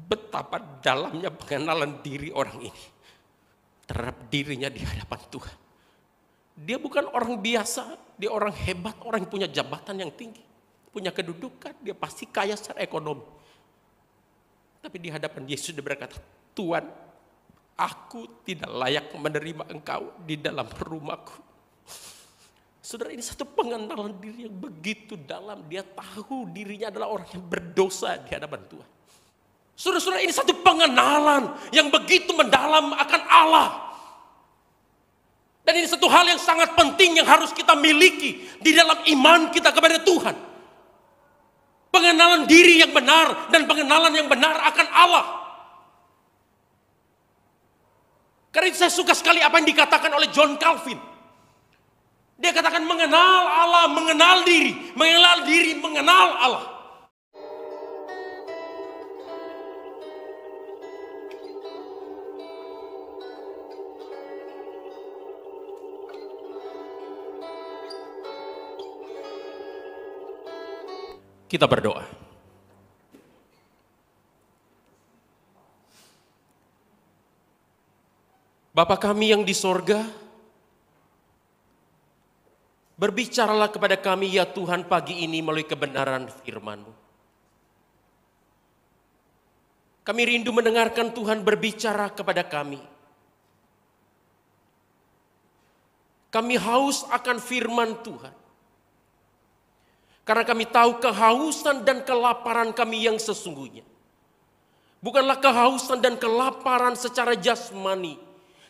betapa dalamnya pengenalan diri orang ini terhadap dirinya di hadapan Tuhan. Dia bukan orang biasa, dia orang hebat, orang yang punya jabatan yang tinggi, punya kedudukan, dia pasti kaya secara ekonomi. Tapi di hadapan Yesus dia berkata, Tuhan, aku tidak layak menerima Engkau di dalam rumahku. Saudara, ini satu pengenalan diri yang begitu dalam. Dia tahu dirinya adalah orang yang berdosa di hadapan Tuhan. Saudara-saudara, ini satu pengenalan yang begitu mendalam akan Allah. Dan ini satu hal yang sangat penting yang harus kita miliki di dalam iman kita kepada Tuhan. Pengenalan diri yang benar dan pengenalan yang benar akan Allah. Karena itu saya suka sekali apa yang dikatakan oleh John Calvin. Dia katakan mengenal Allah, mengenal diri, mengenal Allah. Kita berdoa. Bapa kami yang di sorga, berbicaralah kepada kami ya Tuhan pagi ini melalui kebenaran firman-Mu. Kami rindu mendengarkan Tuhan berbicara kepada kami. Kami haus akan firman Tuhan. Karena kami tahu kehausan dan kelaparan kami yang sesungguhnya. Bukanlah kehausan dan kelaparan secara jasmani,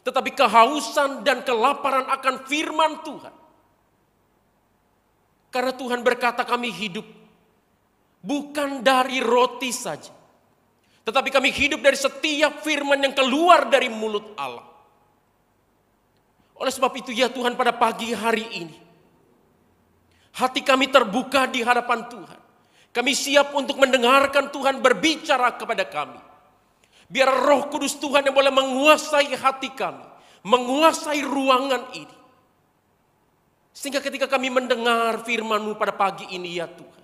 tetapi kehausan dan kelaparan akan firman Tuhan. Karena Tuhan berkata kami hidup bukan dari roti saja, tetapi kami hidup dari setiap firman yang keluar dari mulut Allah. Oleh sebab itu ya Tuhan, pada pagi hari ini, hati kami terbuka di hadapan Tuhan. Kami siap untuk mendengarkan Tuhan berbicara kepada kami. Biar Roh Kudus Tuhan yang boleh menguasai hati kami, menguasai ruangan ini. Sehingga ketika kami mendengar firman-Mu pada pagi ini ya Tuhan,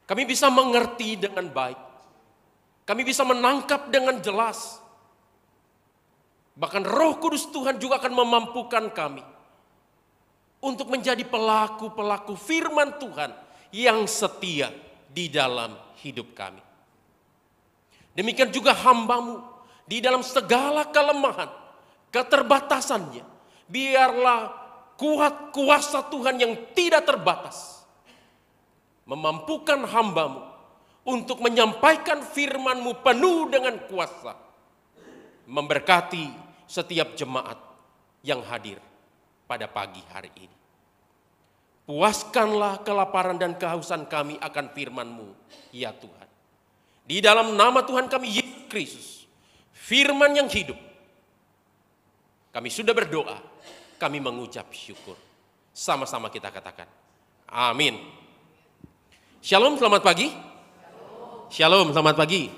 kami bisa mengerti dengan baik. Kami bisa menangkap dengan jelas. Bahkan Roh Kudus Tuhan juga akan memampukan kami untuk menjadi pelaku-pelaku firman Tuhan yang setia di dalam hidup kami. Demikian juga hamba-Mu di dalam segala kelemahan, keterbatasannya. Biarlah kuat kuasa Tuhan yang tidak terbatas memampukan hamba-Mu untuk menyampaikan firman-Mu penuh dengan kuasa. Memberkati setiap jemaat yang hadir pada pagi hari ini. Puaskanlah kelaparan dan kehausan kami akan firman-Mu, ya Tuhan. Di dalam nama Tuhan kami Yesus Kristus, firman yang hidup, kami sudah berdoa, kami mengucap syukur. Sama-sama kita katakan, amin. Shalom, selamat pagi. Shalom, selamat pagi.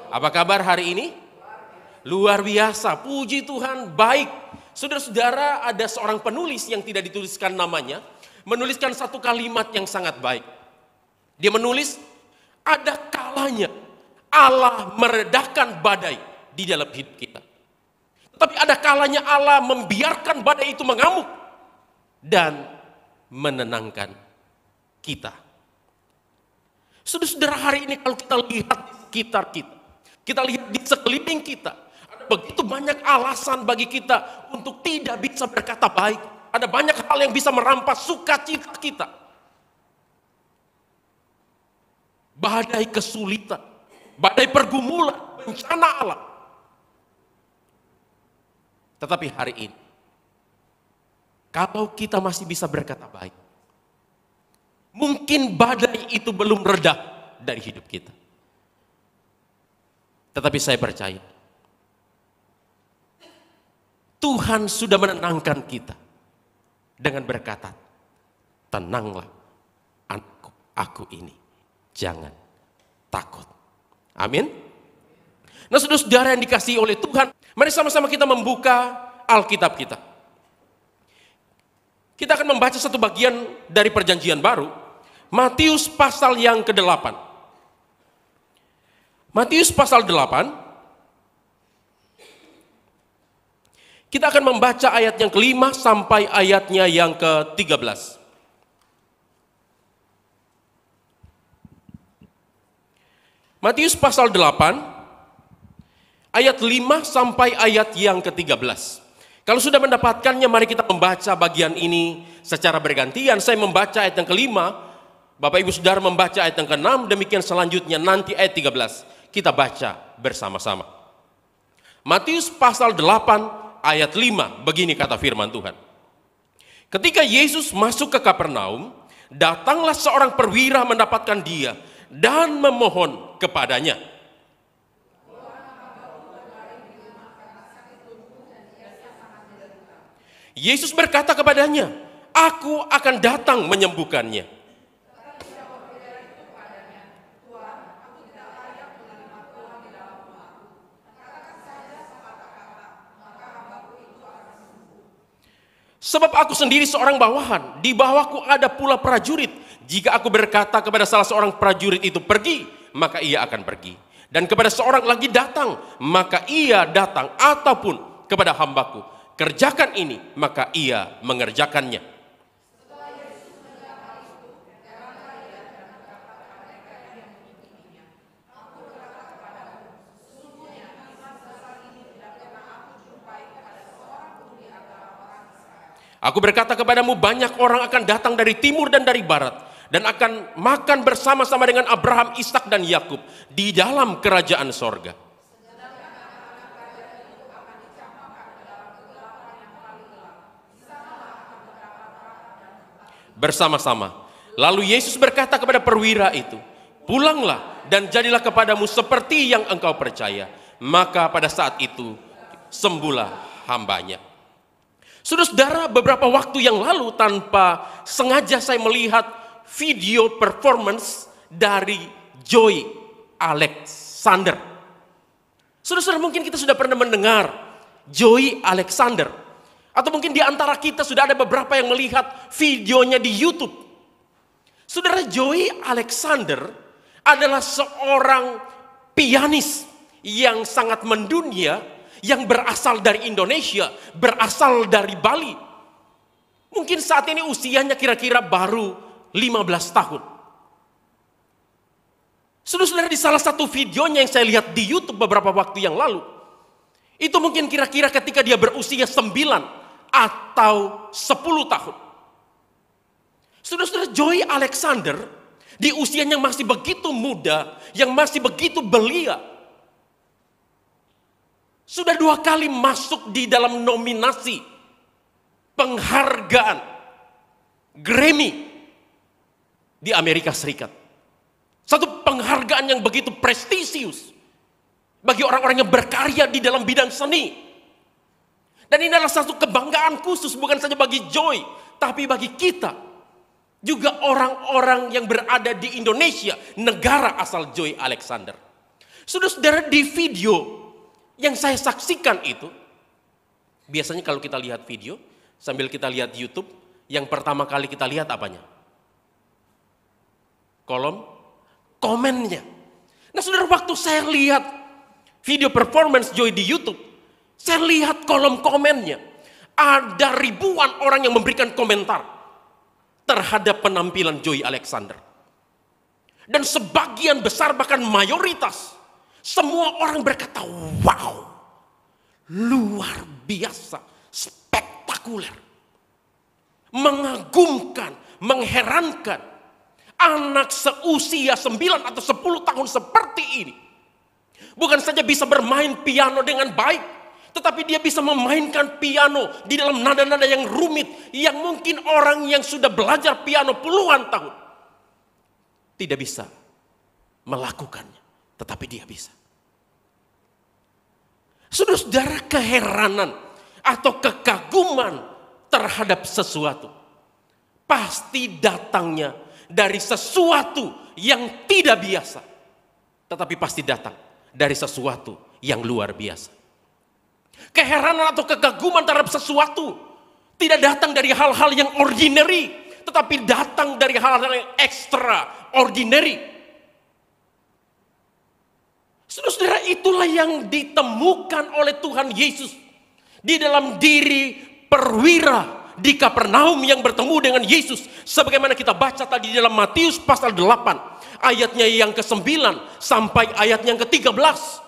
Apa kabar hari ini? Luar biasa, puji Tuhan, baik. Saudara-saudara, ada seorang penulis yang tidak dituliskan namanya, menuliskan satu kalimat yang sangat baik. Dia menulis, ada kalanya Allah meredahkan badai di dalam hidup kita. Tapi ada kalanya Allah membiarkan badai itu mengamuk dan menenangkan kita. Saudara-saudara, hari ini kalau kita lihat di sekitar kita, kita lihat di sekeliling kita, begitu banyak alasan bagi kita untuk tidak bisa berkata baik. Ada banyak hal yang bisa merampas sukacita kita. Badai kesulitan, badai pergumulan, bencana alam. Tetapi hari ini, kalau kita masih bisa berkata baik, mungkin badai itu belum reda dari hidup kita. Tetapi saya percaya, Tuhan sudah menenangkan kita dengan berkata, tenanglah anakku, aku ini, jangan takut. Amin. Nah, saudara-saudara yang dikasihi oleh Tuhan, mari sama-sama kita membuka Alkitab kita. Kita akan membaca satu bagian dari Perjanjian Baru, Matius pasal yang ke-8. Matius pasal 8. Kita akan membaca ayat yang ke-5 sampai ayatnya yang ke-13. Matius pasal 8, ayat 5 sampai ayat yang ke-13. Kalau sudah mendapatkannya, mari kita membaca bagian ini secara bergantian. Saya membaca ayat yang ke-5, Bapak Ibu Saudara membaca ayat yang ke-6, demikian selanjutnya nanti ayat 13. Kita baca bersama-sama. Matius pasal 8, ayat 5, begini kata firman Tuhan. Ketika Yesus masuk ke Kapernaum, datanglah seorang perwira mendapatkan dia dan memohon kepadanya. Yesus berkata kepadanya, "Aku akan datang menyembuhkannya." Sebab aku sendiri seorang bawahan, di bawahku ada pula prajurit. Jika aku berkata kepada salah seorang prajurit itu pergi, maka ia akan pergi. Dan kepada seorang lagi datang, maka ia datang. Ataupun kepada hambaku, kerjakan ini, maka ia mengerjakannya. Aku berkata kepadamu, banyak orang akan datang dari timur dan dari barat, dan akan makan bersama-sama dengan Abraham, Ishak dan Yakub di dalam kerajaan sorga. Bersama-sama. Lalu Yesus berkata kepada perwira itu, "Pulanglah dan jadilah kepadamu seperti yang engkau percaya." Maka pada saat itu sembuhlah hambanya. Saudara-saudara, beberapa waktu yang lalu tanpa sengaja saya melihat video performance dari Joy Alexander. Saudara-saudara, mungkin kita sudah pernah mendengar Joy Alexander. Atau mungkin di antara kita sudah ada beberapa yang melihat videonya di YouTube. Saudara, Joy Alexander adalah seorang pianis yang sangat mendunia, yang berasal dari Indonesia, berasal dari Bali. Mungkin saat ini usianya kira-kira baru 15 tahun. Saudara-saudara, di salah satu videonya yang saya lihat di YouTube beberapa waktu yang lalu, itu mungkin kira-kira ketika dia berusia 9 atau 10 tahun. Saudara-saudara, Joy Alexander di usianya masih begitu muda, yang masih begitu belia, sudah 2 kali masuk di dalam nominasi penghargaan Grammy di Amerika Serikat. Satu penghargaan yang begitu prestisius bagi orang-orang yang berkarya di dalam bidang seni. Dan ini adalah satu kebanggaan khusus bukan saja bagi Joy, tapi bagi kita. Juga orang-orang yang berada di Indonesia, negara asal Joy Alexander. Saudara-saudara, di video yang saya saksikan itu, biasanya kalau kita lihat video, sambil kita lihat YouTube, yang pertama kali kita lihat apanya? Kolom komennya. Nah saudara, waktu saya lihat video performance Joy di YouTube, saya lihat kolom komennya. Ada ribuan orang yang memberikan komentar terhadap penampilan Joy Alexander. Dan sebagian besar, bahkan mayoritas, semua orang berkata, wow, luar biasa, spektakuler, mengagumkan, mengherankan. Anak seusia 9 atau 10 tahun seperti ini, bukan saja bisa bermain piano dengan baik, tetapi dia bisa memainkan piano di dalam nada-nada yang rumit, yang mungkin orang yang sudah belajar piano puluhan tahun tidak bisa melakukannya. Tetapi dia bisa. Saudara-saudara, keheranan atau kekaguman terhadap sesuatu pasti datangnya dari sesuatu yang tidak biasa. Tetapi pasti datang dari sesuatu yang luar biasa. Keheranan atau kekaguman terhadap sesuatu tidak datang dari hal-hal yang ordinary, tetapi datang dari hal-hal yang extraordinary. Saudara-saudara, itulah yang ditemukan oleh Tuhan Yesus di dalam diri perwira di Kapernaum yang bertemu dengan Yesus. Sebagaimana kita baca tadi di dalam Matius pasal 8 ayatnya yang ke-9 sampai ayatnya yang ke-13.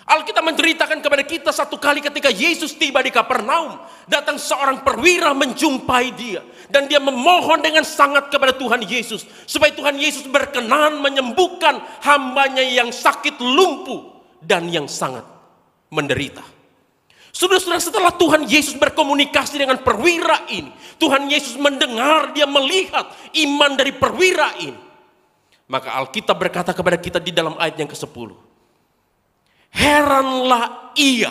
Alkitab menceritakan kepada kita satu kali ketika Yesus tiba di Kapernaum, datang seorang perwira menjumpai dia. Dan dia memohon dengan sangat kepada Tuhan Yesus, supaya Tuhan Yesus berkenan menyembuhkan hambanya yang sakit lumpuh dan yang sangat menderita. Saudara-saudara, setelah Tuhan Yesus berkomunikasi dengan perwira ini, Tuhan Yesus mendengar, dia melihat iman dari perwira ini. Maka Alkitab berkata kepada kita di dalam ayat yang ke-10. Heranlah ia,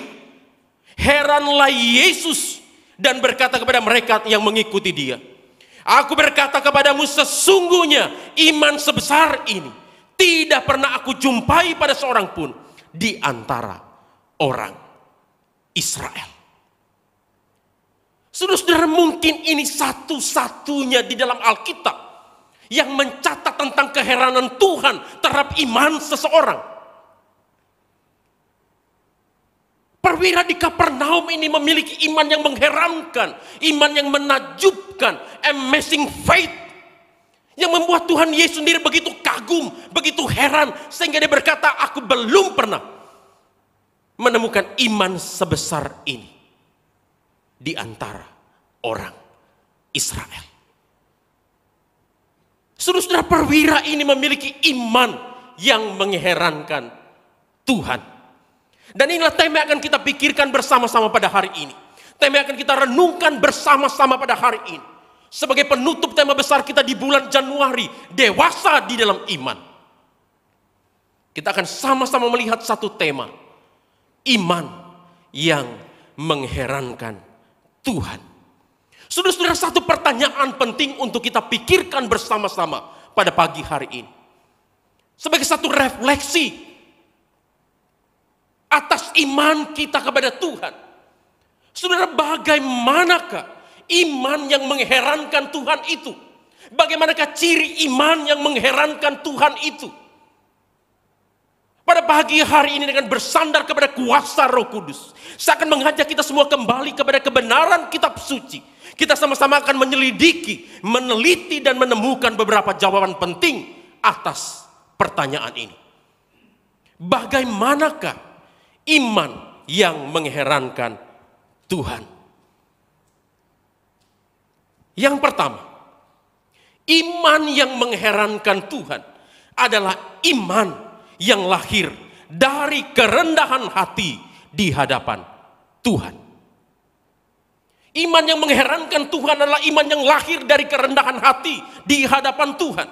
heranlah Yesus, dan berkata kepada mereka yang mengikuti dia, aku berkata kepadamu, sesungguhnya iman sebesar ini tidak pernah aku jumpai pada seorang pun di antara orang Israel. Saudara-saudara, mungkin ini satu-satunya di dalam Alkitab yang mencatat tentang keheranan Tuhan terhadap iman seseorang. Perwira di Kapernaum ini memiliki iman yang mengherankan, iman yang menakjubkan, amazing faith, yang membuat Tuhan Yesus sendiri begitu kagum, begitu heran, sehingga dia berkata, aku belum pernah menemukan iman sebesar ini di antara orang Israel. Saudara-saudara, perwira ini memiliki iman yang mengherankan Tuhan. Dan inilah tema yang akan kita pikirkan bersama-sama pada hari ini. Tema yang akan kita renungkan bersama-sama pada hari ini. Sebagai penutup tema besar kita di bulan Januari, dewasa di dalam iman. Kita akan sama-sama melihat satu tema. Iman yang mengherankan Tuhan. Saudara-saudara, satu pertanyaan penting untuk kita pikirkan bersama-sama pada pagi hari ini. Sebagai satu refleksi atas iman kita kepada Tuhan. Saudara, bagaimanakah iman yang mengherankan Tuhan itu? Bagaimanakah ciri iman yang mengherankan Tuhan itu? Pada pagi hari ini dengan bersandar kepada kuasa Roh Kudus, saya akan mengajak kita semua kembali kepada kebenaran kitab suci. Kita sama-sama akan menyelidiki, meneliti dan menemukan beberapa jawaban penting atas pertanyaan ini. Bagaimanakah iman yang mengherankan Tuhan? Yang pertama, iman yang mengherankan Tuhan adalah iman yang lahir dari kerendahan hati di hadapan Tuhan. Iman yang mengherankan Tuhan adalah iman yang lahir dari kerendahan hati di hadapan Tuhan.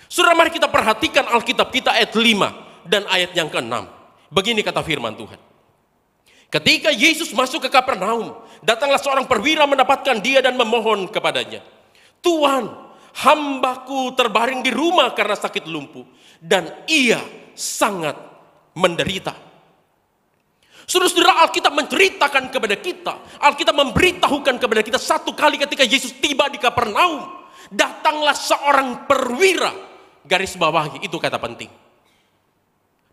Saudara, mari kita perhatikan Alkitab kita ayat 5 dan ayat yang ke-6. Begini kata firman Tuhan. Ketika Yesus masuk ke Kapernaum, datanglah seorang perwira mendapatkan dia dan memohon kepadanya, Tuhan, hambaku terbaring di rumah karena sakit lumpuh, dan ia sangat menderita. Saudara-saudara, Alkitab menceritakan kepada kita, Alkitab memberitahukan kepada kita satu kali ketika Yesus tiba di Kapernaum, datanglah seorang perwira, garis bawahi itu kata penting.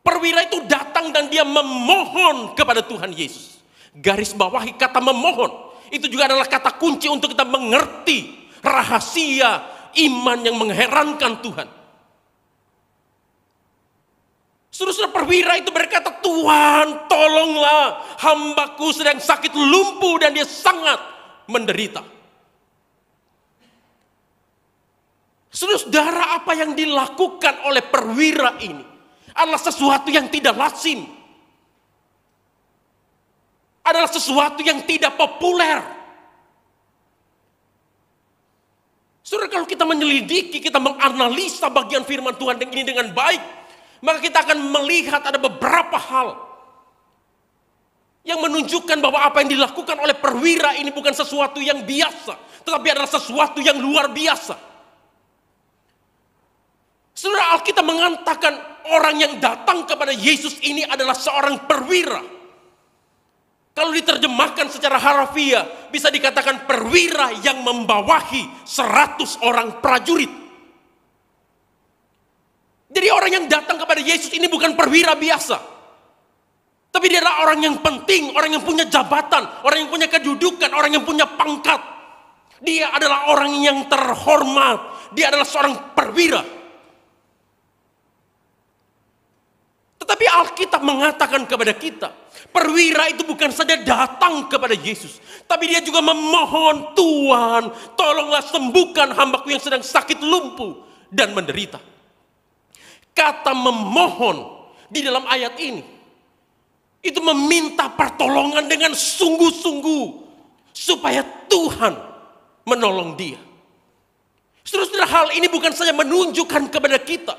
Perwira itu datang dan dia memohon kepada Tuhan Yesus. Garis bawahi kata memohon. Itu juga adalah kata kunci untuk kita mengerti rahasia iman yang mengherankan Tuhan. Saudara, perwira itu berkata, Tuhan tolonglah, hambaku sedang sakit lumpuh dan dia sangat menderita. Saudara, apa yang dilakukan oleh perwira ini adalah sesuatu yang tidak lazim. Adalah sesuatu yang tidak populer. Saudara, kalau kita menyelidiki, kita menganalisa bagian firman Tuhan ini dengan baik, maka kita akan melihat ada beberapa hal yang menunjukkan bahwa apa yang dilakukan oleh perwira ini bukan sesuatu yang biasa, tetapi adalah sesuatu yang luar biasa. Saudara, Alkitab mengatakan orang yang datang kepada Yesus ini adalah seorang perwira. Kalau diterjemahkan secara harfiah, bisa dikatakan perwira yang membawahi 100 orang prajurit. Jadi orang yang datang kepada Yesus ini bukan perwira biasa. Tapi dia adalah orang yang penting, orang yang punya jabatan, orang yang punya kedudukan, orang yang punya pangkat. Dia adalah orang yang terhormat. Dia adalah seorang perwira. Tetapi Alkitab mengatakan kepada kita, perwira itu bukan saja datang kepada Yesus, tapi dia juga memohon, Tuhan, tolonglah sembuhkan hambaku yang sedang sakit lumpuh dan menderita. Kata memohon di dalam ayat ini, itu meminta pertolongan dengan sungguh-sungguh, supaya Tuhan menolong dia. Saudara-saudara, hal ini bukan saja menunjukkan kepada kita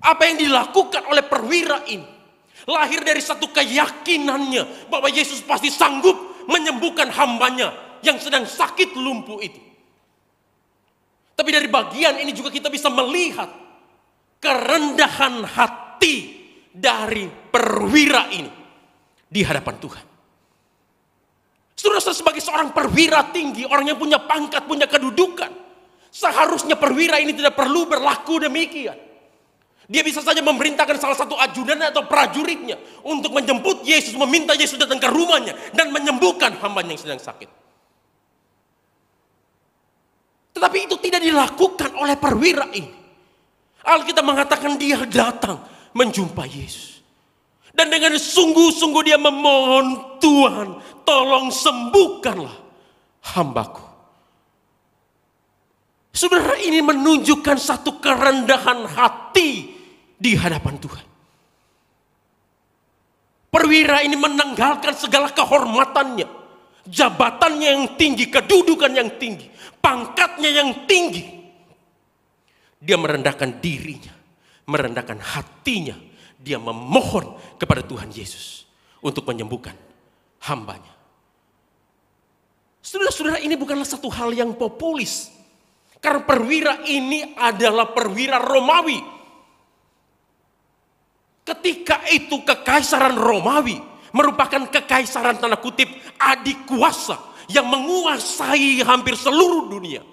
apa yang dilakukan oleh perwira ini lahir dari satu keyakinannya bahwa Yesus pasti sanggup menyembuhkan hambanya yang sedang sakit lumpuh itu. Tapi dari bagian ini juga kita bisa melihat kerendahan hati dari perwira ini di hadapan Tuhan. Saudara, sebagai seorang perwira tinggi, orang yang punya pangkat, punya kedudukan, seharusnya perwira ini tidak perlu berlaku demikian. Dia bisa saja memerintahkan salah satu ajudannya atau prajuritnya untuk menjemput Yesus, meminta Yesus datang ke rumahnya dan menyembuhkan hambanya yang sedang sakit. Tetapi itu tidak dilakukan oleh perwira ini. Alkitab mengatakan dia datang menjumpai Yesus. Dan dengan sungguh-sungguh dia memohon, Tuhan, tolong sembuhkanlah hambaku. Saudara, ini menunjukkan satu kerendahan hati di hadapan Tuhan. Perwira ini menanggalkan segala kehormatannya, jabatannya yang tinggi, kedudukan yang tinggi, pangkatnya yang tinggi. Dia merendahkan dirinya, merendahkan hatinya. Dia memohon kepada Tuhan Yesus untuk menyembuhkan hambanya. Saudara-saudara, ini bukanlah satu hal yang populis. Karena perwira ini adalah perwira Romawi. Ketika itu kekaisaran Romawi merupakan kekaisaran tanda kutip adik kuasa yang menguasai hampir seluruh dunia.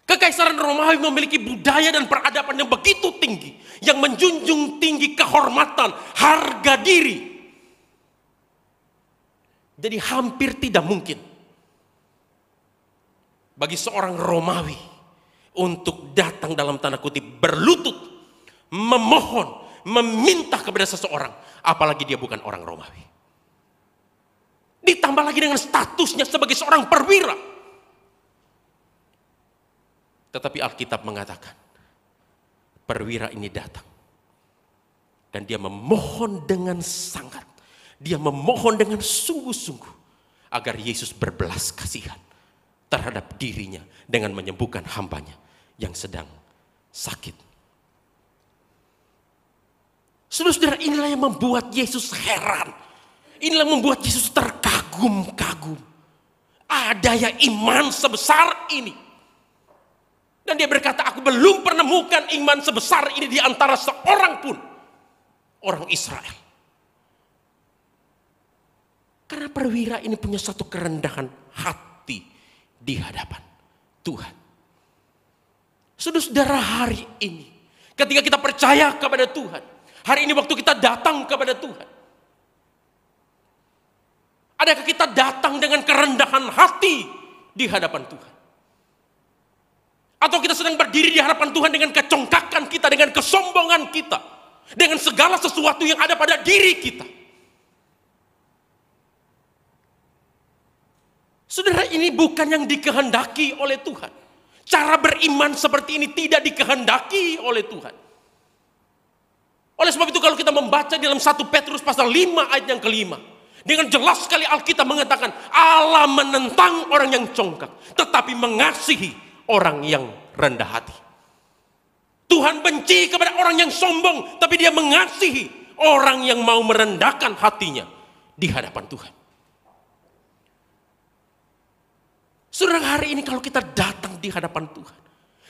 Kekaisaran Romawi memiliki budaya dan peradaban yang begitu tinggi, yang menjunjung tinggi kehormatan, harga diri. Jadi hampir tidak mungkin bagi seorang Romawi untuk datang dalam tanda kutip berlutut, memohon, meminta kepada seseorang, apalagi dia bukan orang Romawi. Ditambah lagi dengan statusnya sebagai seorang perwira. Tetapi Alkitab mengatakan, perwira ini datang dan dia memohon dengan sangat, dia memohon dengan sungguh-sungguh agar Yesus berbelas kasihan terhadap dirinya dengan menyembuhkan hambanya yang sedang sakit. Saudara-saudara, inilah yang membuat Yesus heran. Inilah yang membuat Yesus terkagum-kagum. Ada yang iman sebesar ini. Dan dia berkata, aku belum pernah menemukan iman sebesar ini di antara seorang pun orang Israel. Karena perwira ini punya satu kerendahan hati di hadapan Tuhan. Saudara-saudara, hari ini ketika kita percaya kepada Tuhan, hari ini waktu kita datang kepada Tuhan, adakah kita datang dengan kerendahan hati di hadapan Tuhan? Atau kita sedang berdiri di hadapan Tuhan dengan kecongkakan kita, dengan kesombongan kita, dengan segala sesuatu yang ada pada diri kita? Saudara, ini bukan yang dikehendaki oleh Tuhan. Cara beriman seperti ini tidak dikehendaki oleh Tuhan. Oleh sebab itu kalau kita membaca dalam 1 Petrus pasal 5 ayat yang kelima, dengan jelas sekali Alkitab mengatakan, Allah menentang orang yang congkak, tetapi mengasihi orang yang rendah hati. Tuhan benci kepada orang yang sombong, tapi dia mengasihi orang yang mau merendahkan hatinya di hadapan Tuhan. Saudara, hari ini kalau kita datang di hadapan Tuhan,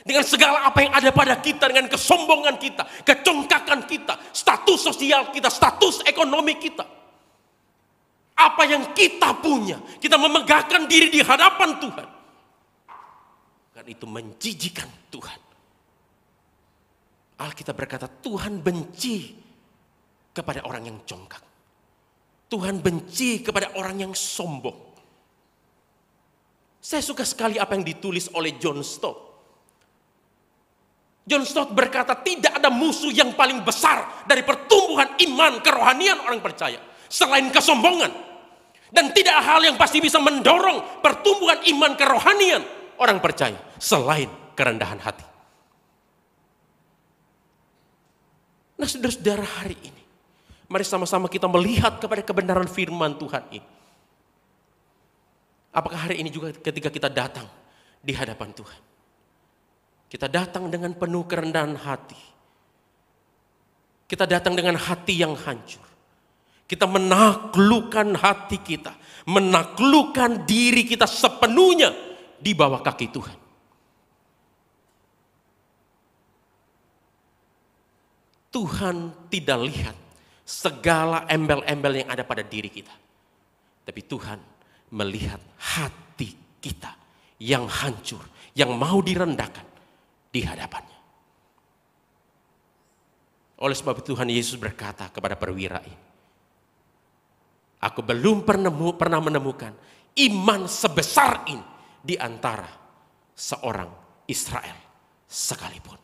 dengan segala apa yang ada pada kita, dengan kesombongan kita, kecongkakan kita, status sosial kita, status ekonomi kita, apa yang kita punya, kita memegahkan diri di hadapan Tuhan, kan itu menjijikan Tuhan. Alkitab berkata Tuhan benci kepada orang yang congkak. Tuhan benci kepada orang yang sombong. Saya suka sekali apa yang ditulis oleh John Stott. John Stott berkata tidak ada musuh yang paling besar dari pertumbuhan iman kerohanian orang percaya selain kesombongan. Dan tidak hal yang pasti bisa mendorong pertumbuhan iman kerohanian orang percaya selain kerendahan hati. Nah, saudara-saudara, hari ini mari sama-sama kita melihat kepada kebenaran firman Tuhan ini. Apakah hari ini juga ketika kita datang di hadapan Tuhan, kita datang dengan penuh kerendahan hati. Kita datang dengan hati yang hancur. Kita menaklukkan hati kita, menaklukkan diri kita sepenuhnya di bawah kaki Tuhan. Tuhan tidak lihat segala embel-embel yang ada pada diri kita. Tapi Tuhan melihat hati kita yang hancur, yang mau direndahkan di hadapannya. Oleh sebab itu Tuhan Yesus berkata kepada perwira ini, aku belum pernah menemukan iman sebesar ini di antara seorang Israel sekalipun.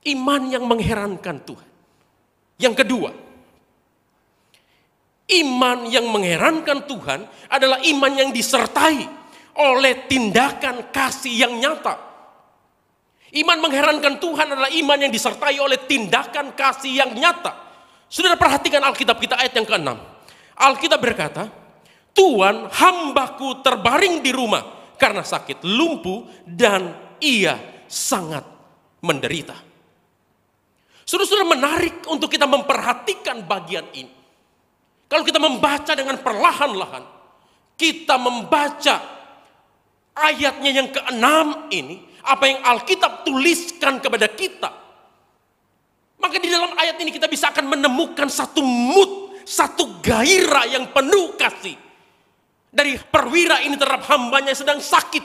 Iman yang mengherankan Tuhan. Yang kedua, iman yang mengherankan Tuhan adalah iman yang disertai oleh tindakan kasih yang nyata. Iman mengherankan Tuhan adalah iman yang disertai oleh tindakan kasih yang nyata. Saudara, perhatikan Alkitab kita ayat yang ke-6. Alkitab berkata, Tuhan, hambaku terbaring di rumah karena sakit, lumpuh, dan ia sangat menderita. Saudara-saudara, menarik untuk kita memperhatikan bagian ini. Kalau kita membaca dengan perlahan-lahan, kita membaca ayatnya yang ke-6 ini, apa yang Alkitab tuliskan kepada kita. Maka di dalam ayat ini kita bisa akan menemukan satu mood, satu gairah yang penuh kasih. Dari perwira ini terhadap hambanya yang sedang sakit.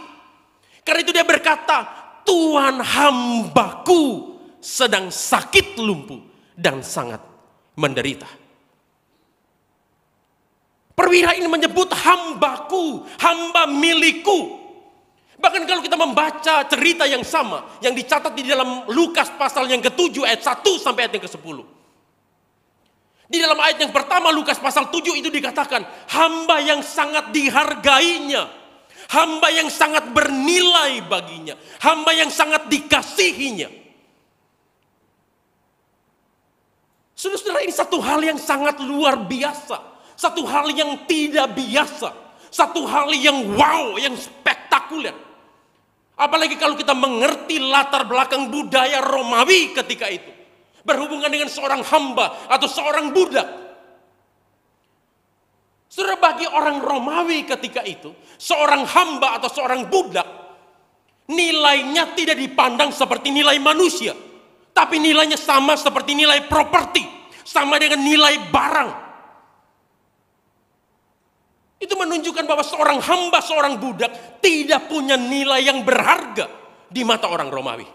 Karena itu dia berkata, Tuhan, hambaku sedang sakit lumpuh dan sangat menderita. Perwira ini menyebut hambaku, hamba milikku. Bahkan kalau kita membaca cerita yang sama yang dicatat di dalam Lukas pasal yang ke-7 ayat 1 sampai ayat yang ke-10. Di dalam ayat yang pertama Lukas pasal 7 itu dikatakan hamba yang sangat dihargainya, hamba yang sangat bernilai baginya, hamba yang sangat dikasihinya. Saudara-saudara, ini satu hal yang sangat luar biasa. Satu hal yang tidak biasa. Satu hal yang wow, yang spektakuler. Apalagi kalau kita mengerti latar belakang budaya Romawi ketika itu. Berhubungan dengan seorang hamba atau seorang budak. Saudara, bagi orang Romawi ketika itu, seorang hamba atau seorang budak, nilainya tidak dipandang seperti nilai manusia. Tapi nilainya sama seperti nilai properti. Sama dengan nilai barang. Itu menunjukkan bahwa seorang hamba, seorang budak tidak punya nilai yang berharga di mata orang Romawi.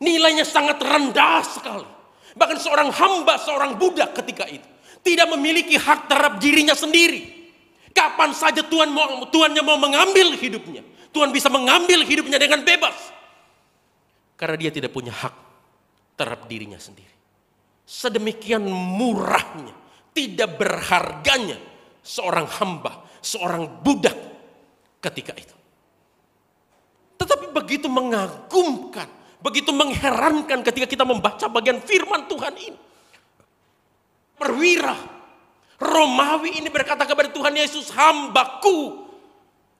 Nilainya sangat rendah sekali. Bahkan seorang hamba, seorang budak ketika itu tidak memiliki hak terhadap dirinya sendiri. Kapan saja Tuhannya mau mengambil hidupnya, Tuhan bisa mengambil hidupnya dengan bebas. Karena dia tidak punya hak terhadap dirinya sendiri. Sedemikian murahnya, tidak berharganya seorang hamba, seorang budak ketika itu. Tetapi begitu mengagumkan, begitu mengherankan ketika kita membaca bagian firman Tuhan ini. Perwira Romawi ini berkata kepada Tuhan Yesus, hambaku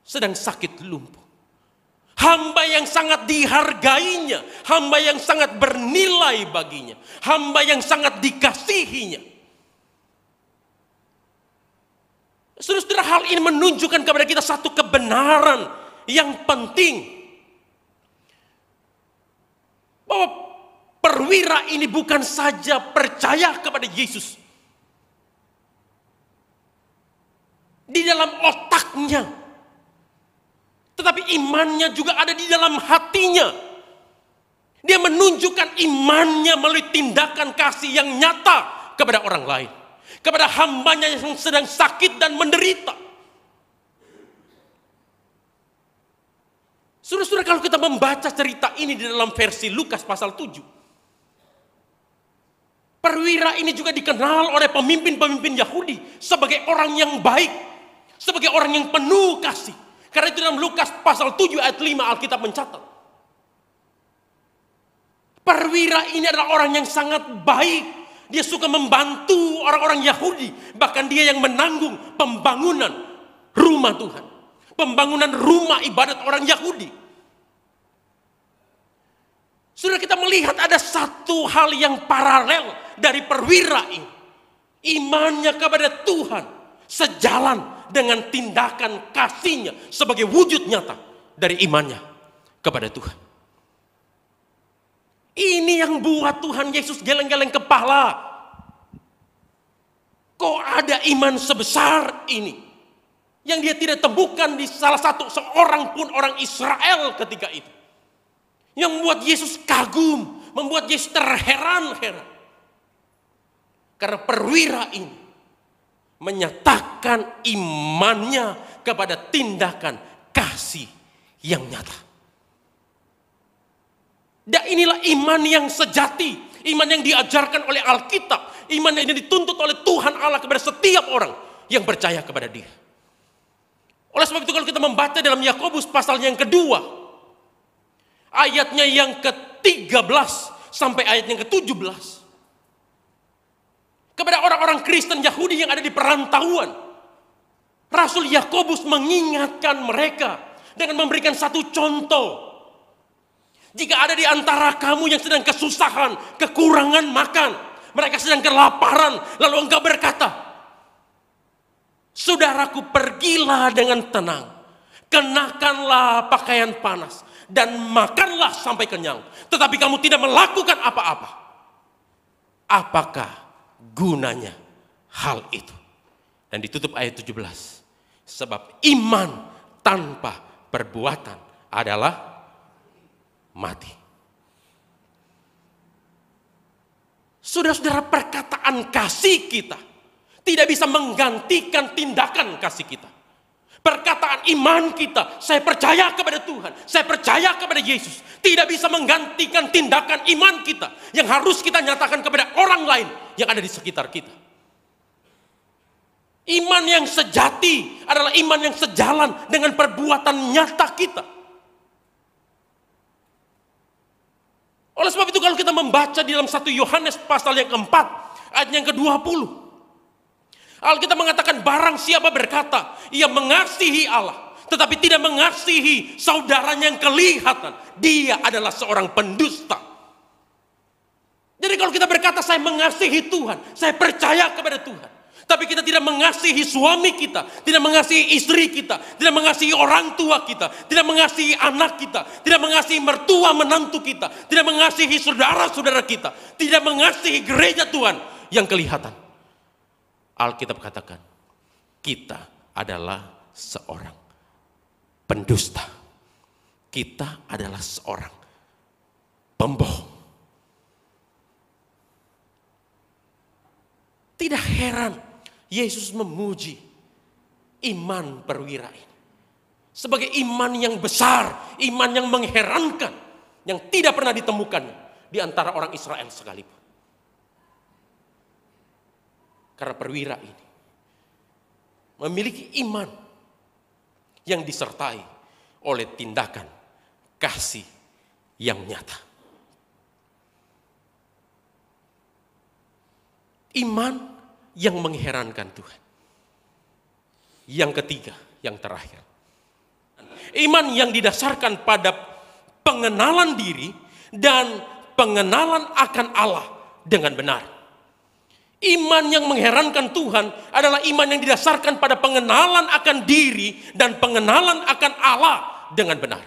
sedang sakit lumpuh. Hamba yang sangat dihargainya, hamba yang sangat bernilai baginya, hamba yang sangat dikasihinya. Saudara-saudara, hal ini menunjukkan kepada kita satu kebenaran yang penting. Bahwa perwira ini bukan saja percaya kepada Yesus. Di dalam otaknya. Tetapi imannya juga ada di dalam hatinya. Dia menunjukkan imannya melalui tindakan kasih yang nyata kepada orang lain. Kepada hambanya yang sedang sakit dan menderita. Saudara-saudara, kalau kita membaca cerita ini di dalam versi Lukas pasal 7. Perwira ini juga dikenal oleh pemimpin-pemimpin Yahudi sebagai orang yang baik. Sebagai orang yang penuh kasih. Karena itu dalam Lukas pasal 7 ayat 5 Alkitab mencatat. Perwira ini adalah orang yang sangat baik. Dia suka membantu orang-orang Yahudi. Bahkan dia yang menanggung pembangunan rumah Tuhan. Pembangunan rumah ibadat orang Yahudi. Sudah kita melihat ada satu hal yang paralel dari perwira ini. Imannya kepada Tuhan sejalan dengan tindakan kasihnya sebagai wujud nyata dari imannya kepada Tuhan. Ini yang buat Tuhan Yesus geleng-geleng kepala. Kok ada iman sebesar ini yang dia tidak temukan di salah satu seorang pun orang Israel ketika itu. Yang membuat Yesus kagum, membuat Yesus terheran-heran. Karena perwira ini menyatakan imannya kepada tindakan kasih yang nyata. Dan inilah iman yang sejati, iman yang diajarkan oleh Alkitab, iman yang dituntut oleh Tuhan Allah kepada setiap orang yang percaya kepada Dia. Oleh sebab itu kalau kita membaca dalam Yakobus pasal yang kedua, ayatnya yang ke-13 sampai ayat yang ke-17, kepada orang-orang Kristen Yahudi yang ada di perantauan, Rasul Yakobus mengingatkan mereka dengan memberikan satu contoh. Jika ada di antara kamu yang sedang kesusahan, kekurangan makan, mereka sedang kelaparan, lalu engkau berkata, saudaraku, pergilah dengan tenang, kenakanlah pakaian panas, dan makanlah sampai kenyang, tetapi kamu tidak melakukan apa-apa. Apakah gunanya hal itu? Dan ditutup ayat 17. Sebab iman tanpa perbuatan adalah mati. Saudara-saudara, perkataan kasih kita tidak bisa menggantikan tindakan kasih kita. Perkataan iman kita, saya percaya kepada Tuhan, saya percaya kepada Yesus, tidak bisa menggantikan tindakan iman kita yang harus kita nyatakan kepada orang lain yang ada di sekitar kita. Iman yang sejati adalah iman yang sejalan dengan perbuatan nyata kita. Oleh sebab itu kalau kita membaca di dalam 1 Yohanes pasal yang keempat, ayat yang ke-20. Alkitab mengatakan barang siapa berkata, ia mengasihi Allah, tetapi tidak mengasihi saudaranya yang kelihatan, dia adalah seorang pendusta. Jadi kalau kita berkata saya mengasihi Tuhan, saya percaya kepada Tuhan, tapi kita tidak mengasihi suami kita, tidak mengasihi istri kita, tidak mengasihi orang tua kita, tidak mengasihi anak kita, tidak mengasihi mertua menantu kita, tidak mengasihi saudara-saudara kita, tidak mengasihi gereja Tuhan yang kelihatan. Alkitab katakan, kita adalah seorang pendusta. Kita adalah seorang pembohong. Tidak heran Yesus memuji iman perwira ini sebagai iman yang besar, iman yang mengherankan, yang tidak pernah ditemukan di antara orang Israel sekalipun. Karena perwira ini memiliki iman yang disertai oleh tindakan kasih yang nyata. Iman yang mengherankan Tuhan. Yang ketiga, yang terakhir. Iman yang didasarkan pada pengenalan diri dan pengenalan akan Allah dengan benar. Iman yang mengherankan Tuhan adalah iman yang didasarkan pada pengenalan akan diri dan pengenalan akan Allah dengan benar.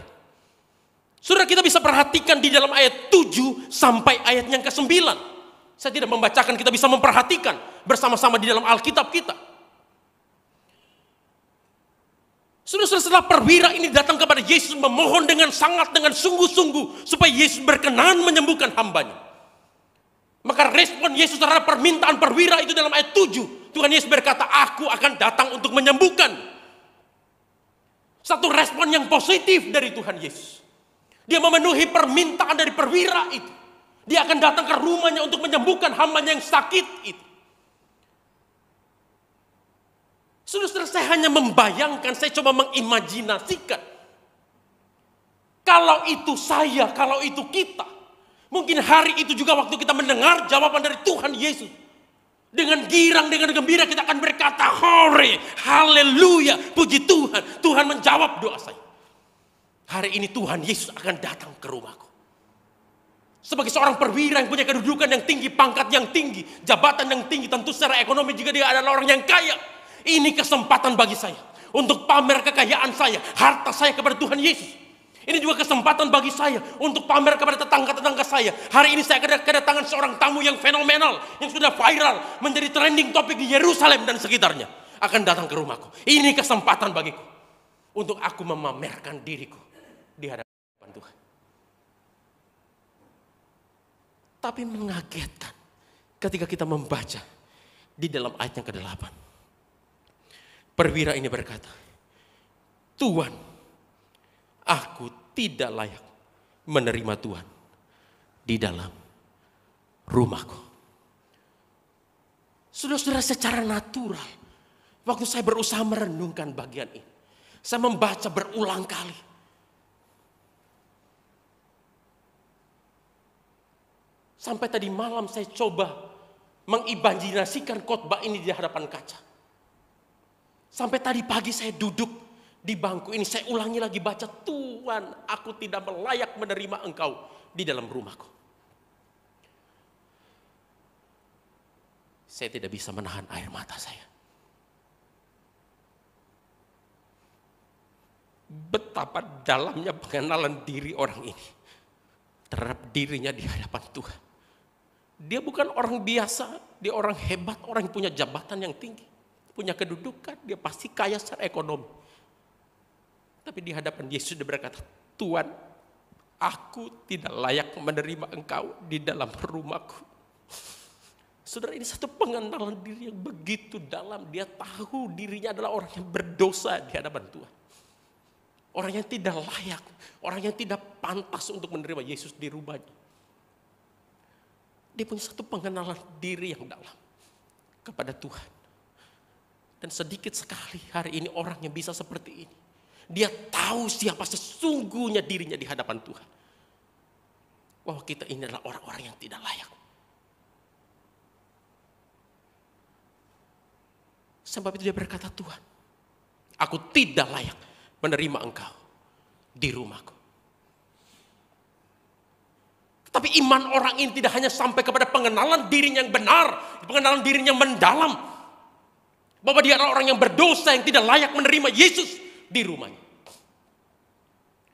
Saudara, kita bisa perhatikan di dalam ayat 7 sampai ayat yang ke-9. Saya tidak membacakan, kita bisa memperhatikan bersama-sama di dalam Alkitab kita. Saudara, Setelah perwira ini datang kepada Yesus memohon dengan sungguh-sungguh supaya Yesus berkenan menyembuhkan hambanya. Maka respon Yesus terhadap permintaan perwira itu dalam ayat 7. Tuhan Yesus berkata, aku akan datang untuk menyembuhkan. Satu respon yang positif dari Tuhan Yesus. Dia memenuhi permintaan dari perwira itu. Dia akan datang ke rumahnya untuk menyembuhkan hambanya yang sakit itu. Saudara, saya hanya membayangkan, saya coba mengimajinasikan. Kalau itu saya, kalau itu kita. Mungkin hari itu juga waktu kita mendengar jawaban dari Tuhan Yesus. Dengan girang, dengan gembira kita akan berkata, hore, haleluya, puji Tuhan. Tuhan menjawab doa saya. Hari ini Tuhan Yesus akan datang ke rumahku. Sebagai seorang perwira yang punya kedudukan yang tinggi, pangkat yang tinggi, jabatan yang tinggi, tentu secara ekonomi juga dia adalah orang yang kaya. Ini kesempatan bagi saya untuk pamer kekayaan saya, harta saya kepada Tuhan Yesus. Ini juga kesempatan bagi saya untuk pamer kepada tetangga-tetangga saya. Hari ini saya kedatangan seorang tamu yang fenomenal, yang sudah viral, menjadi trending topik di Yerusalem dan sekitarnya. Akan datang ke rumahku. Ini kesempatan bagiku untuk aku memamerkan diriku di hadapan Tuhan. Tapi mengagetkan ketika kita membaca di dalam ayat yang ke-8. Perwira ini berkata, Tuhan, aku tidak layak menerima Tuhan di dalam rumahku. Saudara-saudara, secara natural, waktu saya berusaha merenungkan bagian ini, saya membaca berulang kali. Sampai tadi malam saya coba mengimajinasikan khotbah ini di hadapan kaca. Sampai tadi pagi saya duduk di bangku ini, saya ulangi lagi baca, Tuhan, aku tidak layak menerima Engkau di dalam rumahku. Saya tidak bisa menahan air mata saya. Betapa dalamnya pengenalan diri orang ini terhadap dirinya di hadapan Tuhan. Dia bukan orang biasa, dia orang hebat, orang yang punya jabatan yang tinggi, punya kedudukan, dia pasti kaya secara ekonomi. Tapi di hadapan Yesus dia berkata, Tuhan, aku tidak layak menerima Engkau di dalam rumahku. Saudara, ini satu pengenalan diri yang begitu dalam. Dia tahu dirinya adalah orang yang berdosa di hadapan Tuhan. Orang yang tidak layak, orang yang tidak pantas untuk menerima Yesus di rumahnya. Dia punya satu pengenalan diri yang dalam kepada Tuhan. Dan sedikit sekali hari ini orang yang bisa seperti ini. Dia tahu siapa sesungguhnya dirinya di hadapan Tuhan. Bahwa kita ini adalah orang-orang yang tidak layak. Sebab itu dia berkata, Tuhan, aku tidak layak menerima Engkau di rumahku. Tapi iman orang ini tidak hanya sampai kepada pengenalan dirinya yang benar, pengenalan dirinya yang mendalam, bahwa dia adalah orang yang berdosa yang tidak layak menerima Yesus di rumahnya.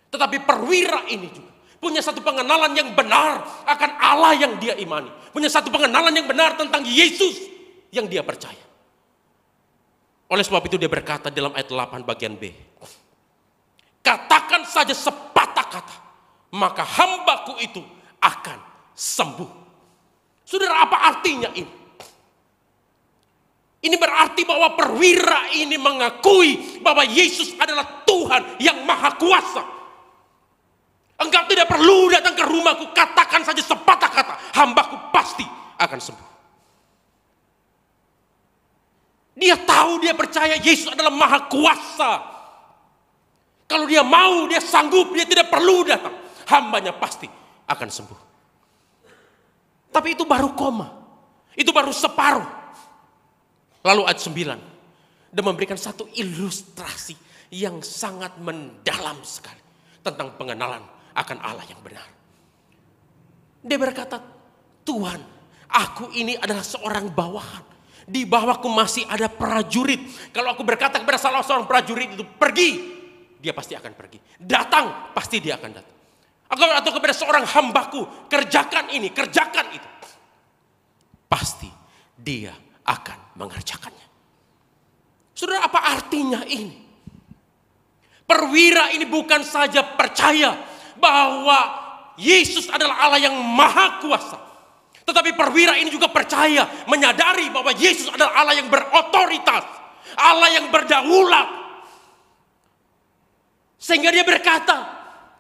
Tetapi perwira ini juga punya satu pengenalan yang benar akan Allah yang dia imani, punya satu pengenalan yang benar tentang Yesus yang dia percaya. Oleh sebab itu dia berkata dalam ayat 8 bagian B, katakan saja sepatah kata, maka hambaku itu akan sembuh. Saudara, apa artinya ini? Ini berarti bahwa perwira ini mengakui bahwa Yesus adalah Tuhan yang maha kuasa. Engkau tidak perlu datang ke rumahku, katakan saja sepatah kata, hambaku pasti akan sembuh. Dia tahu, dia percaya Yesus adalah maha kuasa. Kalau dia mau, dia sanggup, dia tidak perlu datang, hambanya pasti akan sembuh. Tapi itu baru koma, itu baru separuh. Lalu ayat 9, dia memberikan satu ilustrasi yang sangat mendalam sekali tentang pengenalan akan Allah yang benar. Dia berkata, Tuhan, aku ini adalah seorang bawahan. Di bawahku masih ada prajurit. Kalau aku berkata kepada salah seorang prajurit itu, pergi, dia pasti akan pergi. Datang, pasti dia akan datang. Atau kepada seorang hambaku, kerjakan ini, kerjakan itu, pasti dia akan mengerjakannya. Saudara, apa artinya ini? Perwira ini bukan saja percaya bahwa Yesus adalah Allah yang maha kuasa. Tetapi perwira ini juga percaya, menyadari bahwa Yesus adalah Allah yang berotoritas, Allah yang berdaulat. Sehingga dia berkata,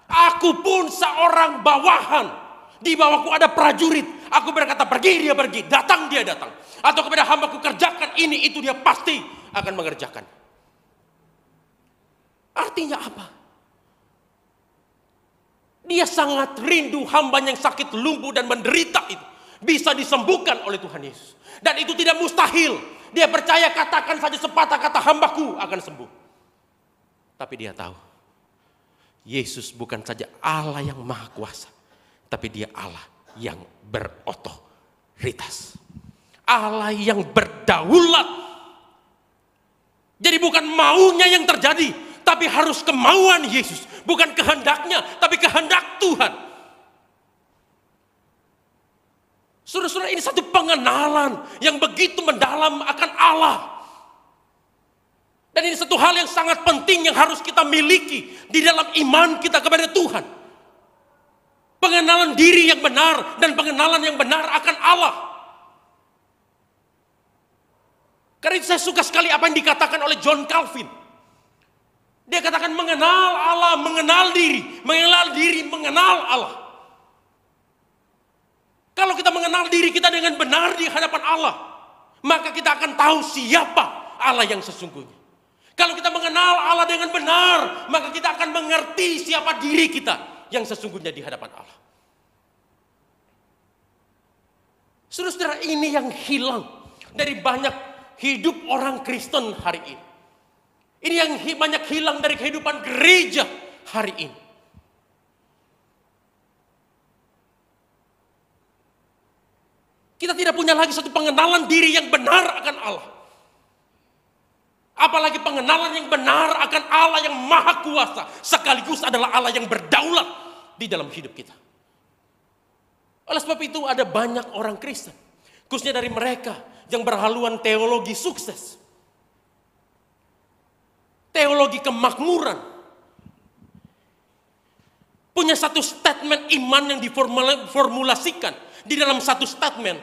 aku pun seorang bawahan, di bawahku ada prajurit. Aku berkata pergi, dia pergi, datang, dia datang. Atau kepada hambaku kerjakan ini, itu, dia pasti akan mengerjakan. Artinya apa? Dia sangat rindu hambanya yang sakit, lumpuh dan menderita itu bisa disembuhkan oleh Tuhan Yesus. Dan itu tidak mustahil. Dia percaya, katakan saja sepatah kata, hambaku akan sembuh. Tapi dia tahu, Yesus bukan saja Allah yang maha kuasa, tapi dia Allah yang berotoritas. Allah yang berdaulat. Jadi bukan maunya yang terjadi, tapi harus kemauan Yesus. Bukan kehendaknya, tapi kehendak Tuhan. Saudara-saudara, ini satu pengenalan yang begitu mendalam akan Allah. Dan ini satu hal yang sangat penting yang harus kita miliki di dalam iman kita kepada Tuhan. Pengenalan diri yang benar dan pengenalan yang benar akan Allah. Karena itu saya suka sekali apa yang dikatakan oleh John Calvin. Dia katakan mengenal Allah, mengenal diri, mengenal Allah. Kalau kita mengenal diri kita dengan benar di hadapan Allah, maka kita akan tahu siapa Allah yang sesungguhnya. Kalau kita mengenal Allah dengan benar, maka kita akan mengerti siapa diri kita yang sesungguhnya di hadapan Allah. Saudara-saudara, ini yang hilang dari banyak hidup orang Kristen hari ini. Ini yang banyak hilang dari kehidupan gereja hari ini. Kita tidak punya lagi satu pengenalan diri yang benar akan Allah. Apalagi pengenalan yang benar akan Allah yang maha kuasa, sekaligus adalah Allah yang berdaulat di dalam hidup kita. Oleh sebab itu ada banyak orang Kristen, khususnya dari mereka yang berhaluan teologi sukses, teologi kemakmuran, punya satu statement iman yang diformulasikan di dalam satu statement,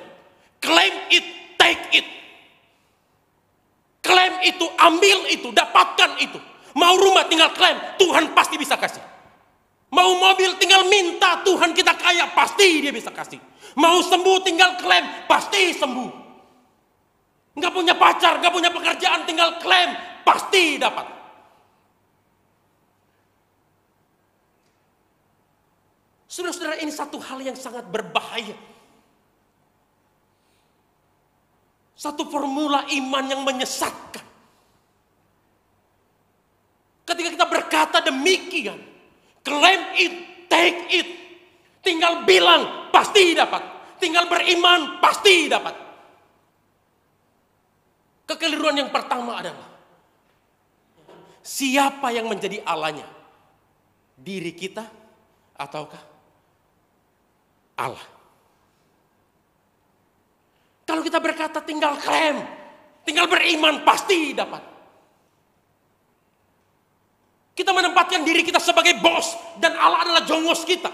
claim it, take it. Klaim itu, ambil itu, dapatkan itu. Mau rumah tinggal klaim, Tuhan pasti bisa kasih. Mau mobil tinggal minta, Tuhan kita kaya, pasti dia bisa kasih. Mau sembuh tinggal klaim, pasti sembuh. Nggak punya pacar, nggak punya pekerjaan, tinggal klaim, pasti dapat. Saudara-saudara, ini satu hal yang sangat berbahaya. Satu formula iman yang menyesatkan. Ketika kita berkata demikian, claim it, take it. Tinggal bilang, pasti dapat. Tinggal beriman, pasti dapat. Kekeliruan yang pertama adalah, siapa yang menjadi Allahnya? Diri kita ataukah Allah? Kalau kita berkata tinggal klaim, tinggal beriman, pasti dapat. Kita menempatkan diri kita sebagai bos dan Allah adalah jongos kita.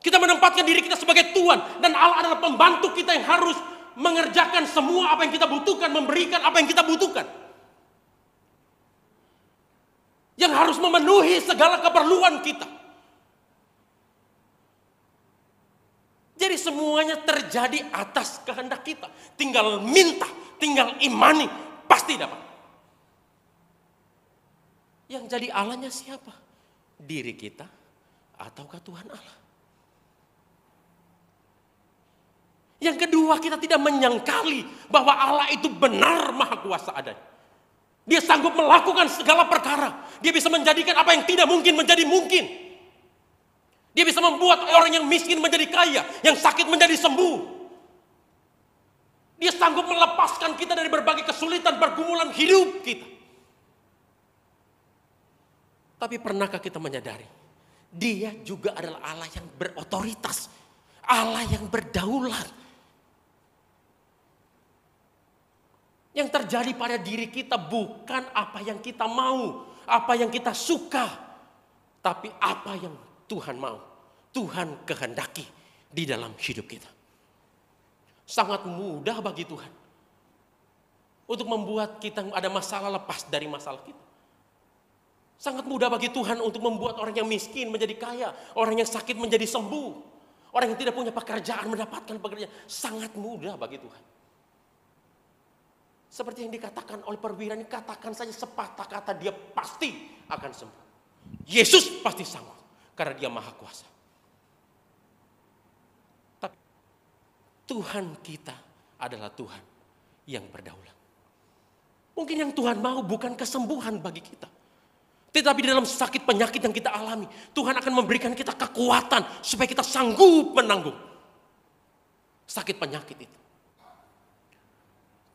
Kita menempatkan diri kita sebagai Tuhan dan Allah adalah pembantu kita yang harus mengerjakan semua apa yang kita butuhkan, memberikan apa yang kita butuhkan. Yang harus memenuhi segala keperluan kita. Jadi semuanya terjadi atas kehendak kita. Tinggal minta, tinggal imani, pasti dapat. Yang jadi Allahnya siapa? Diri kita ataukah Tuhan Allah? Yang kedua, kita tidak menyangkali bahwa Allah itu benar maha kuasa adanya. Dia sanggup melakukan segala perkara. Dia bisa menjadikan apa yang tidak mungkin menjadi mungkin. Dia bisa membuat orang yang miskin menjadi kaya, yang sakit menjadi sembuh. Dia sanggup melepaskan kita dari berbagai kesulitan, pergumulan hidup kita. Tapi pernahkah kita menyadari, Dia juga adalah Allah yang berotoritas, Allah yang berdaulat. Yang terjadi pada diri kita bukan apa yang kita mau, apa yang kita suka, tapi apa yang Tuhan mau, Tuhan kehendaki di dalam hidup kita. Sangat mudah bagi Tuhan untuk membuat kita ada masalah lepas dari masalah kita. Sangat mudah bagi Tuhan untuk membuat orang yang miskin menjadi kaya, orang yang sakit menjadi sembuh, orang yang tidak punya pekerjaan mendapatkan pekerjaan. Sangat mudah bagi Tuhan. Seperti yang dikatakan oleh perwira ini, katakan saja sepatah kata, dia pasti akan sembuh. Yesus pasti sanggup karena dia maha kuasa. Tapi Tuhan kita adalah Tuhan yang berdaulat. Mungkin yang Tuhan mau bukan kesembuhan bagi kita, tetapi di dalam sakit penyakit yang kita alami, Tuhan akan memberikan kita kekuatan supaya kita sanggup menanggung sakit penyakit itu.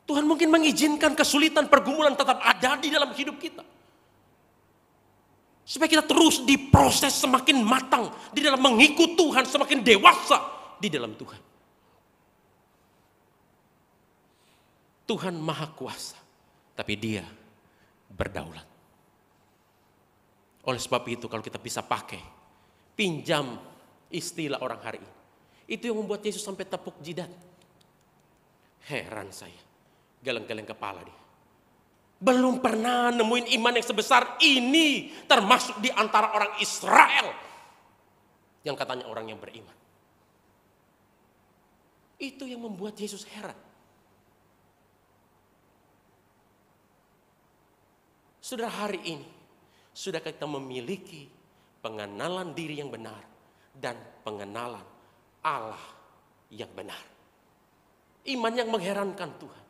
Tuhan mungkin mengizinkan kesulitan, pergumulan tetap ada di dalam hidup kita, supaya kita terus diproses semakin matang di dalam mengikut Tuhan, semakin dewasa di dalam Tuhan. Tuhan maha kuasa, tapi dia berdaulat. Oleh sebab itu kalau kita bisa pakai, pinjam istilah orang hari ini, itu yang membuat Yesus sampai tepuk jidat. Heran saya, geleng-geleng kepala dia. Belum pernah nemuin iman yang sebesar ini, termasuk di antara orang Israel yang katanya orang yang beriman. Itu yang membuat Yesus heran. Saudara, hari ini sudah kita memiliki pengenalan diri yang benar dan pengenalan Allah yang benar. Iman yang mengherankan Tuhan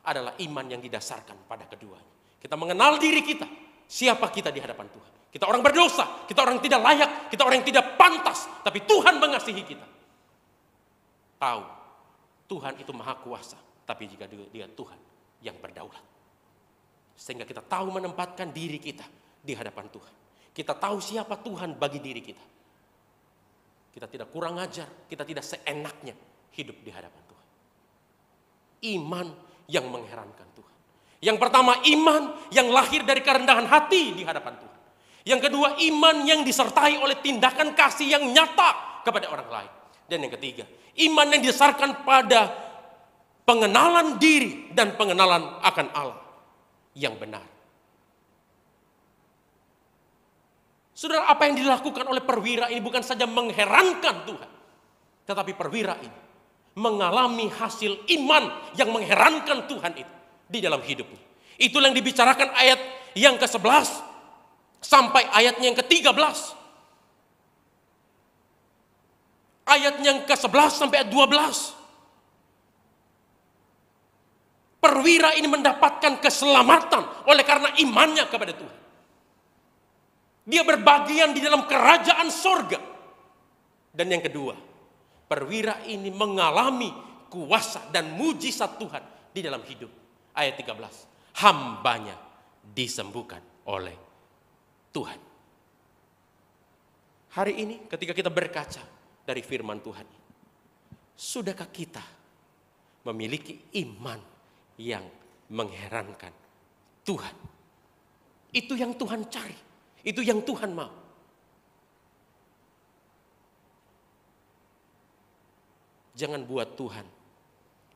adalah iman yang didasarkan pada keduanya. Kita mengenal diri kita, siapa kita di hadapan Tuhan. Kita orang berdosa, kita orang tidak layak, kita orang yang tidak pantas, tapi Tuhan mengasihi kita. Tahu, Tuhan itu maha kuasa, tapi jika dia Tuhan yang berdaulat. Sehingga kita tahu menempatkan diri kita di hadapan Tuhan. Kita tahu siapa Tuhan bagi diri kita. Kita tidak kurang ajar, kita tidak seenaknya hidup di hadapan Tuhan. Iman yang mengherankan Tuhan. Yang pertama, iman yang lahir dari kerendahan hati di hadapan Tuhan. Yang kedua, iman yang disertai oleh tindakan kasih yang nyata kepada orang lain. Dan yang ketiga, iman yang didasarkan pada pengenalan diri dan pengenalan akan Allah yang benar. Saudara, apa yang dilakukan oleh perwira ini bukan saja mengherankan Tuhan, tetapi perwira ini mengalami hasil iman yang mengherankan Tuhan itu di dalam hidupnya. Itulah yang dibicarakan ayat yang ke-11 sampai ayatnya yang ke-13. Ayat yang ke-11 sampai ayat 12. Perwira ini mendapatkan keselamatan oleh karena imannya kepada Tuhan. Dia berbagian di dalam kerajaan sorga. Dan yang kedua, perwira ini mengalami kuasa dan mujizat Tuhan di dalam hidup. Ayat 13, hambanya disembuhkan oleh Tuhan. Hari ini ketika kita berkaca dari firman Tuhan, sudahkah kita memiliki iman yang mengherankan Tuhan? Itu yang Tuhan cari. Itu yang Tuhan mau. Jangan buat Tuhan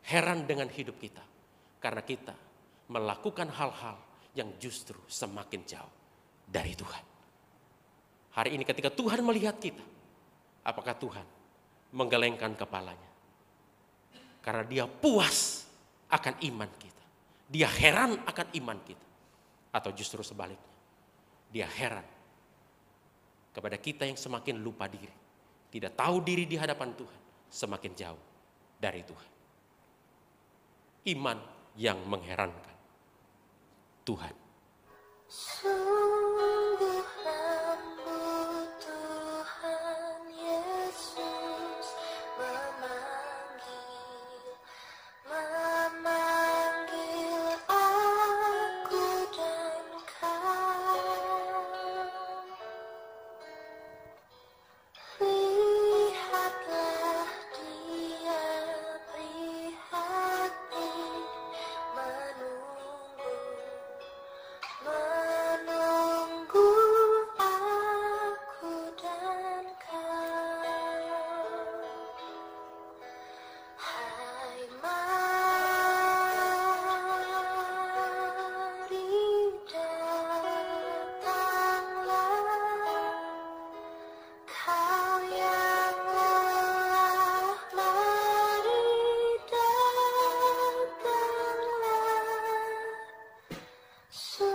heran dengan hidup kita, karena kita melakukan hal-hal yang justru semakin jauh dari Tuhan. Hari ini ketika Tuhan melihat kita, apakah Tuhan menggelengkan kepalanya? Karena dia puas akan iman kita. Dia heran akan iman kita. Atau justru sebaliknya, dia heran kepada kita yang semakin lupa diri, tidak tahu diri di hadapan Tuhan, semakin jauh dari Tuhan. Iman yang mengherankan Tuhan. Sungguh aku Tuhan Yesus memanggil aku dan lihatlah dia prihatin menunggu Suci